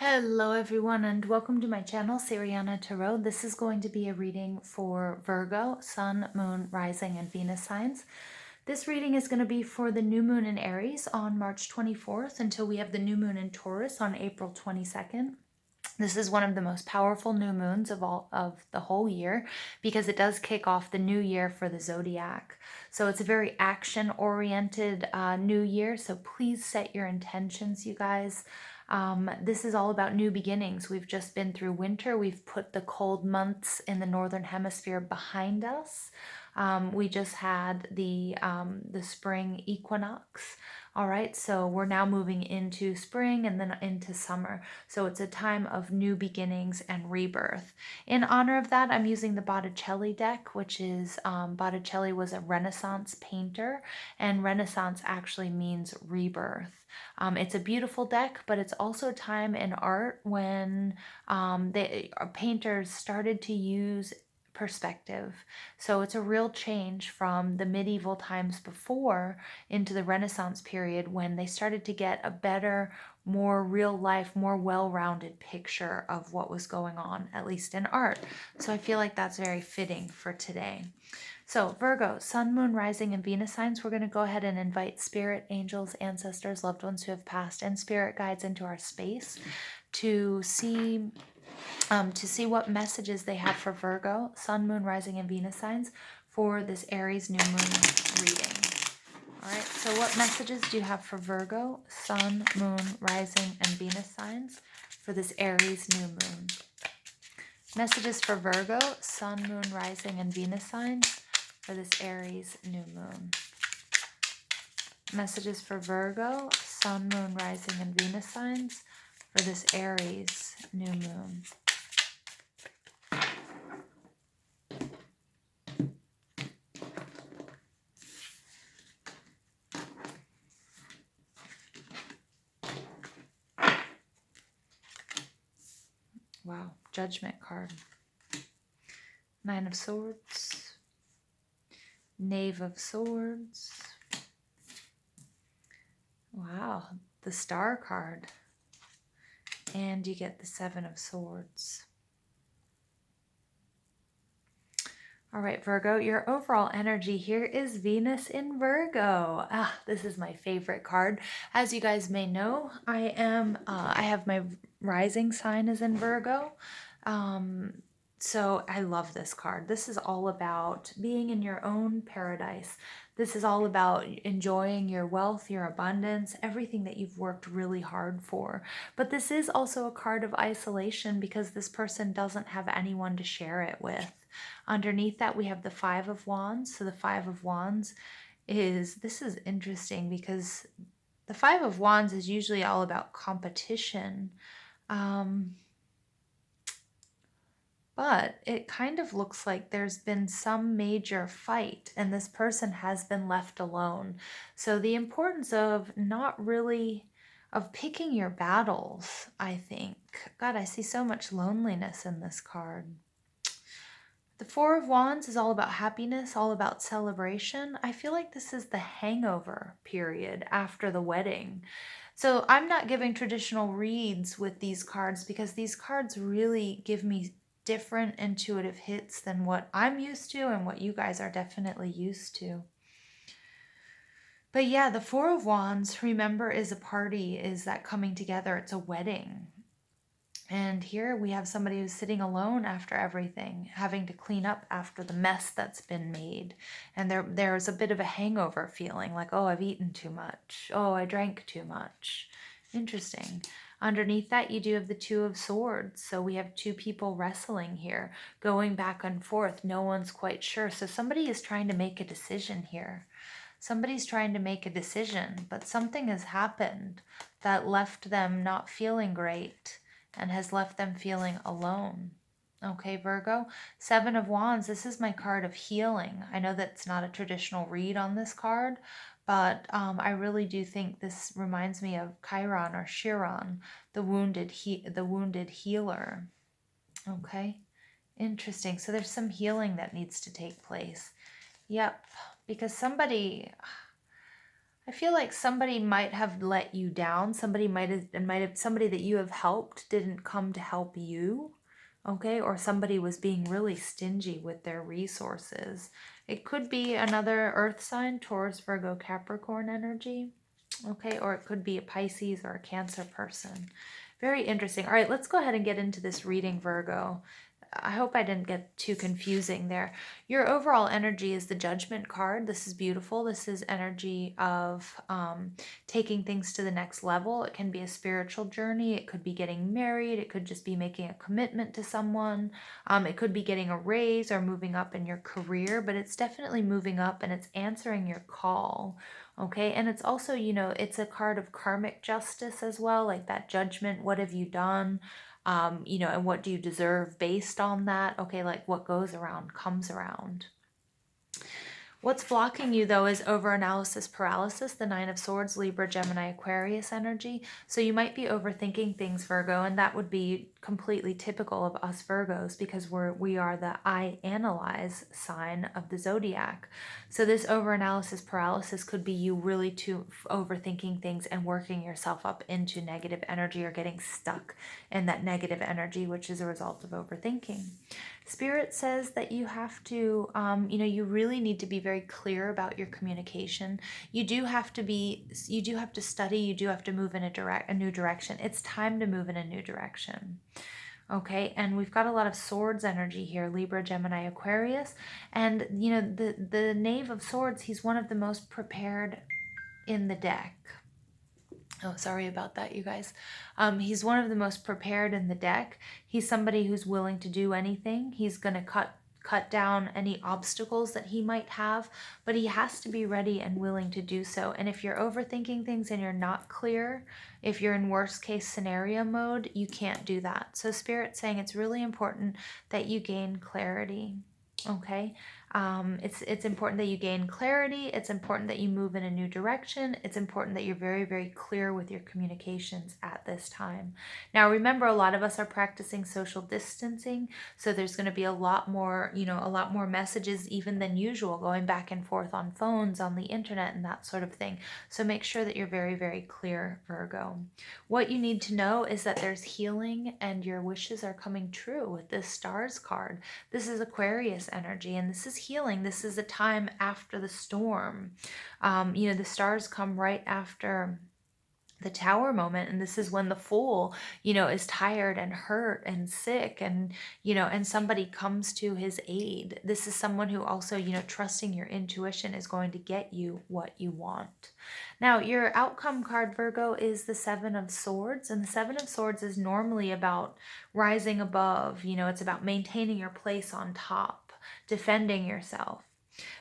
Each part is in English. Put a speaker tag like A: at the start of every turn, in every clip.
A: Hello everyone and welcome to my channel, Siriana Tarot. This is going to be a reading for Virgo, Sun, Moon, Rising, and Venus signs. This reading is going to be for the new moon in Aries on March 24th until we have the new moon in Taurus on April 22nd. This is one of the most powerful new moons of the whole year because it does kick off the new year for the zodiac. So it's a very action-oriented new year. So please set your intentions, you guys. This is all about new beginnings. We've just been through winter. We've put the cold months in the northern hemisphere behind us. We just had the spring equinox. All right, so we're now moving into spring and then into summer. So it's a time of new beginnings and rebirth. In honor of that, I'm using the Botticelli deck, which is Botticelli was a Renaissance painter, and Renaissance actually means rebirth. It's a beautiful deck, but it's also a time in art when the painters started to use perspective. So it's a real change from the medieval times before into the Renaissance period when they started to get a better, more real life, more well-rounded picture of what was going on, at least in art. So I feel like that's very fitting for today. So Virgo, Sun, Moon, Rising, and Venus signs, we're going to go ahead and invite spirit, angels, ancestors, loved ones who have passed, and spirit guides into our space to see what messages they have for Virgo, Sun, Moon, Rising, and Venus signs for this Aries new moon reading. All right, so what messages do you have for Virgo, Sun, Moon, Rising, and Venus signs for this Aries new moon? Messages for Virgo, Sun, Moon, Rising, and Venus signs for this Aries new moon. Messages for Virgo, Sun, Moon, Rising, and Venus signs for this Aries new moon. Wow, Judgment card. Nine of Swords. Knave of Swords. Wow, the Star card. And you get the Seven of Swords. All right, Virgo, your overall energy here is Venus in Virgo. This is my favorite card. As you guys may know, I have my rising sign is in Virgo. So I love this card. This is all about being in your own paradise. This is all about enjoying your wealth, your abundance, everything that you've worked really hard for. But this is also a card of isolation because this person doesn't have anyone to share it with. Underneath that, we have the Five of Wands. So the Five of Wands this is interesting because the Five of Wands is usually all about competition. But it kind of looks like there's been some major fight and this person has been left alone. So the importance of picking your battles, I think. God, I see so much loneliness in this card. The Four of Wands is all about happiness, all about celebration. I feel like this is the hangover period after the wedding. So I'm not giving traditional reads with these cards because these cards really give me different intuitive hits than what I'm used to and what you guys are definitely used to. But yeah, the Four of Wands, remember, is a party, is that coming together. It's a wedding. And here we have somebody who's sitting alone after everything, having to clean up after the mess that's been made. And there's a bit of a hangover feeling, like, oh, I've eaten too much. Oh, I drank too much. Interesting. Underneath that, you do have the Two of Swords. So we have two people wrestling here, going back and forth. No one's quite sure. So somebody is trying to make a decision here. Somebody's trying to make a decision, but something has happened that left them not feeling great and has left them feeling alone. Okay, Virgo, Seven of Wands, this is my card of healing. I know that's not a traditional read on this card, but I really do think this reminds me of Chiron or Chiron, the wounded healer. Okay, interesting. So there's some healing that needs to take place. Yep, because somebody, I feel like somebody might have let you down. Somebody somebody that you have helped didn't come to help you. Okay, or somebody was being really stingy with their resources. It could be another earth sign, Taurus, Virgo, Capricorn energy. Okay, or it could be a Pisces or a Cancer person. Very interesting. All right, let's go ahead and get into this reading, Virgo. I hope I didn't get too confusing there. Your overall energy is the Judgment card. This is beautiful. This is energy of taking things to the next level. It can be a spiritual journey. It could be getting married. It could just be making a commitment to someone. It could be getting a raise or moving up in your career, but it's definitely moving up and it's answering your call. Okay, and it's also, you know, it's a card of karmic justice as well, like that judgment. What have you done? You know, and what do you deserve based on that? Okay, like what goes around comes around. What's blocking you, though, is overanalysis paralysis, the Nine of Swords, Libra, Gemini, Aquarius energy. So you might be overthinking things, Virgo, and that would be completely typical of us Virgos because we are the I analyze sign of the zodiac. So this overanalysis paralysis could be you really too overthinking things and working yourself up into negative energy or getting stuck in that negative energy, which is a result of overthinking. Spirit says that you have to, you know, you really need to be very clear about your communication. You do have to study, you do have to move in a new direction. It's time to move in a new direction. Okay, and we've got a lot of swords energy here, Libra, Gemini, Aquarius. And, you know, the Knave of Swords, he's one of the most prepared in the deck. Oh, sorry about that, you guys. He's one of the most prepared in the deck. He's somebody who's willing to do anything. He's going to cut down any obstacles that he might have, but he has to be ready and willing to do so. And if you're overthinking things and you're not clear, if you're in worst case scenario mode, you can't do that. So Spirit's saying it's really important that you gain clarity. Okay, it's important that you gain clarity. It's important that you move in a new direction. It's important that you're very, very clear with your communications at this time. Now, remember, a lot of us are practicing social distancing, so there's going to be a lot more, you know, a lot more messages even than usual going back and forth on phones, on the internet, and that sort of thing. So make sure that you're very, very clear, Virgo. What you need to know is that there's healing and your wishes are coming true with this Stars card. This is Aquarius energy, and this is healing. This is a time after the storm. You know, the stars come right after the Tower moment, and this is when the Fool, you know, is tired and hurt and sick, and, you know, and somebody comes to his aid. This is someone who also, you know, trusting your intuition is going to get you what you want. Now, your outcome card, Virgo, is the Seven of Swords, and the Seven of Swords is normally about rising above. You know, it's about maintaining your place on top, defending yourself.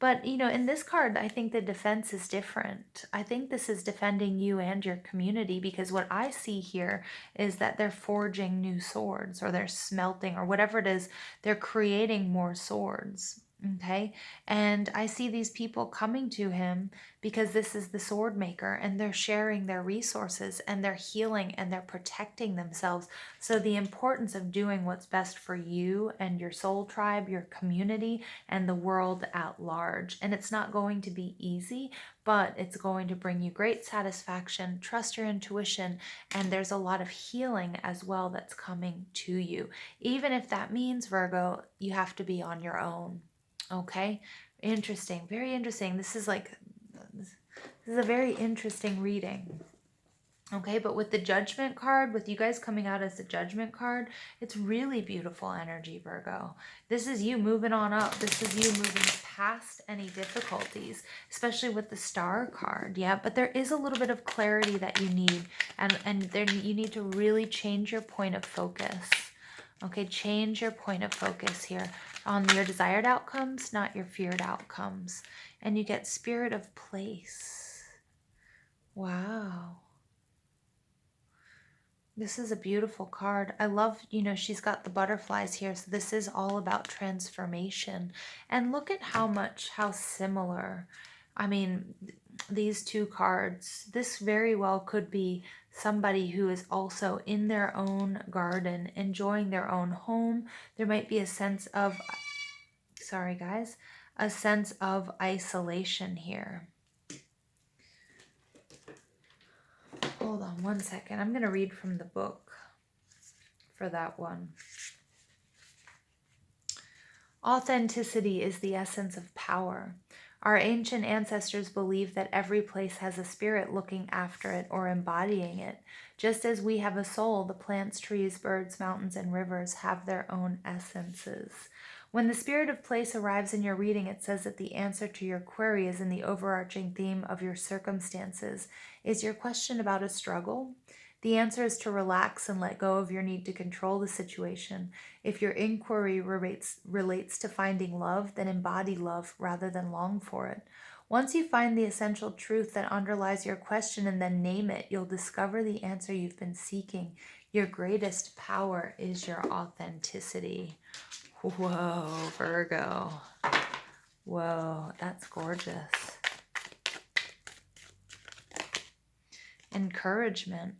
A: But, you know, in this card, I think the defense is different. I think this is defending you and your community, because what I see here is that they're forging new swords, or they're smelting, or whatever it is, they're creating more swords. Okay, and I see these people coming to him because this is the sword maker, and they're sharing their resources, and they're healing, and they're protecting themselves. So the importance of doing what's best for you and your soul tribe, your community, and the world at large. And it's not going to be easy, but it's going to bring you great satisfaction. Trust your intuition, and there's a lot of healing as well that's coming to you. Even if that means, Virgo, you have to be on your own. Okay, interesting, very interesting. This is a very interesting reading. Okay, but with the Judgment card, with you guys coming out as the Judgment card, it's really beautiful energy, Virgo. This is you moving on up. This is you moving past any difficulties, especially with the Star card. Yeah, but there is a little bit of clarity that you need, and there you need to really change your point of focus. Okay, change your point of focus here on your desired outcomes, not your feared outcomes. And you get Spirit of Place. Wow. This is a beautiful card. I love, you know, she's got the butterflies here. So this is all about transformation. And look at how similar, I mean, these two cards. This very well could be somebody who is also in their own garden, enjoying their own home. There might be a sense of, sorry guys, a sense of isolation here. Hold on one second. I'm going to read from the book for that one. Authenticity is the essence of power. Our ancient ancestors believed that every place has a spirit looking after it or embodying it. Just as we have a soul, the plants, trees, birds, mountains, and rivers have their own essences. When the spirit of place arrives in your reading, it says that the answer to your query is in the overarching theme of your circumstances. Is your question about a struggle? The answer is to relax and let go of your need to control the situation. If your inquiry relates to finding love, then embody love rather than long for it. Once you find the essential truth that underlies your question and then name it, you'll discover the answer you've been seeking. Your greatest power is your authenticity. Whoa, Virgo. Whoa, that's gorgeous. Encouragement.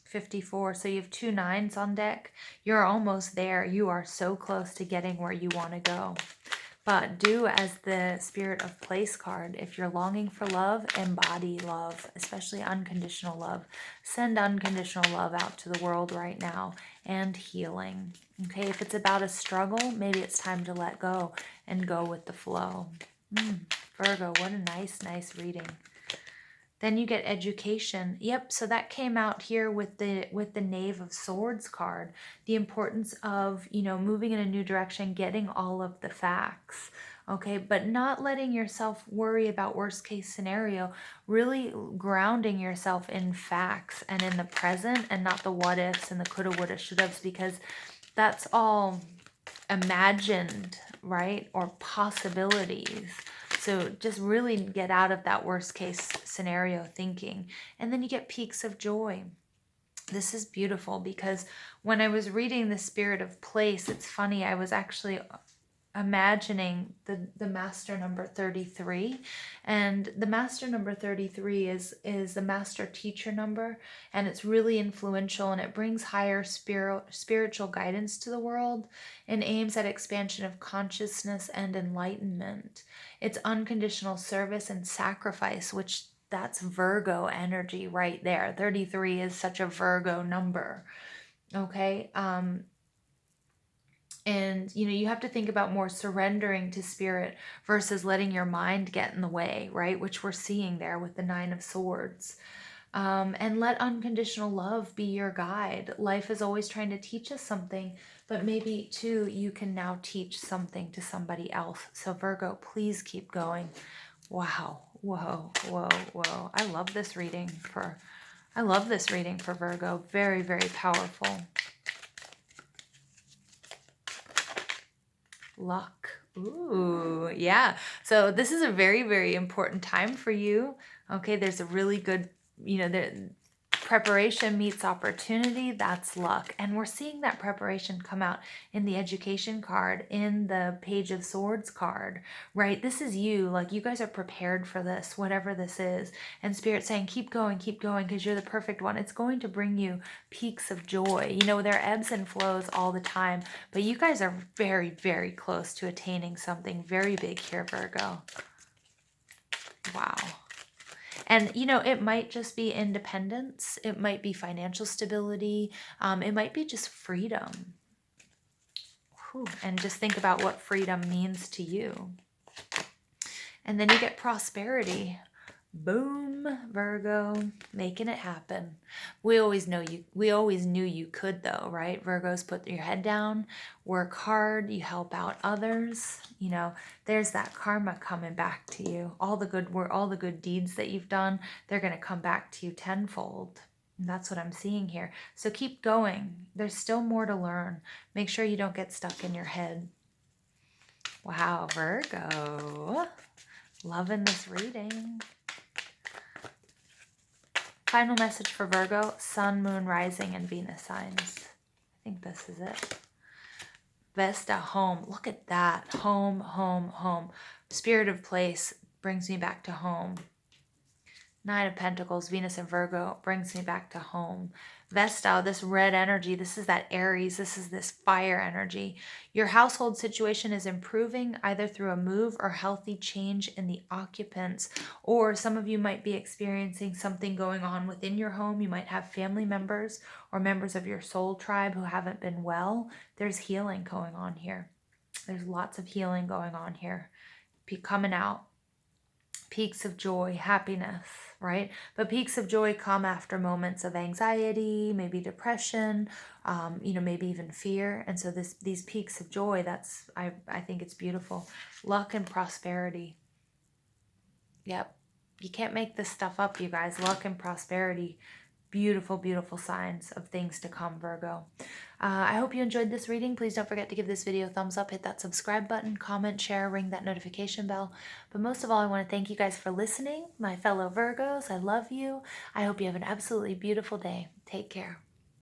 A: 54. So you have 2 9s on deck. You're almost there. You are so close to getting where you want to go. But do as the Spirit of Place card. If you're longing for love, embody love, especially unconditional love. Send unconditional love out to the world right now, and healing. Okay, if it's about a struggle, maybe it's time to let go and go with the flow. Virgo, what a nice reading. Then you get education. Yep, so that came out here with the Knave of Swords card. The importance of, moving in a new direction, getting all of the facts. Okay, but not letting yourself worry about worst case scenario, really grounding yourself in facts and in the present and not the what ifs and the coulda, woulda, shouldas, because that's all imagined, right? Or possibilities. So just really get out of that worst case scenario thinking. And then you get peaks of joy. This is beautiful because when I was reading the Spirit of Place, it's funny, I was actually imagining the master number 33, and the master number 33 is the master teacher number, and it's really influential, and it brings higher spiritual guidance to the world and aims at expansion of consciousness and enlightenment. It's unconditional service and sacrifice, which that's Virgo energy right there. 33 is such a Virgo number. Okay, and, you have to think about more surrendering to spirit versus letting your mind get in the way, right? Which we're seeing there with the 9 of Swords. And let unconditional love be your guide. Life is always trying to teach us something, but maybe too, you can now teach something to somebody else. So Virgo, please keep going. Wow. Whoa. I love this reading for Virgo. Very, very powerful. Luck. Ooh, yeah. So this is a very, very important time for you. Okay, there's a really good, preparation meets opportunity. That's luck. And we're seeing that preparation come out in the education card, in the Page of Swords card, right? This is you. Like, you guys are prepared for this, whatever this is. And Spirit saying, keep going, because you're the perfect one. It's going to bring you peaks of joy. There are ebbs and flows all the time, but you guys are very, very close to attaining something very big here, Virgo. Wow. And, it might just be independence. It might be financial stability. It might be just freedom. Whew. And just think about what freedom means to you. And then you get prosperity. Boom, Virgo, making it happen. We always knew you could, though, right? Virgos, put your head down, work hard, you help out others. There's that karma coming back to you. All the good deeds that you've done, they're going to come back to you tenfold. And that's what I'm seeing here. So keep going. There's still more to learn. Make sure you don't get stuck in your head. Wow, Virgo. Loving this reading. Final message for Virgo, Sun, Moon, Rising, and Venus signs. I think this is it. Vesta, home. Look at that. Home. Spirit of Place brings me back to home. Nine of Pentacles, Venus and Virgo brings me back to home. Vesta, this red energy, this is that Aries, this is this fire energy. Your household situation is improving either through a move or healthy change in the occupants, or some of you might be experiencing something going on within your home. You might have family members or members of your soul tribe who haven't been well. There's healing going on here. There's lots of healing going on here. Be coming out. Peaks of joy, happiness, right? But peaks of joy come after moments of anxiety, maybe depression, maybe even fear. And so these peaks of joy, I think it's beautiful. Luck and prosperity. Yep. You can't make this stuff up, you guys. Luck and prosperity. Beautiful, beautiful signs of things to come, Virgo. I hope you enjoyed this reading. Please don't forget to give this video a thumbs up, hit that subscribe button, comment, share, ring that notification bell. But most of all, I want to thank you guys for listening. My fellow Virgos, I love you. I hope you have an absolutely beautiful day. Take care.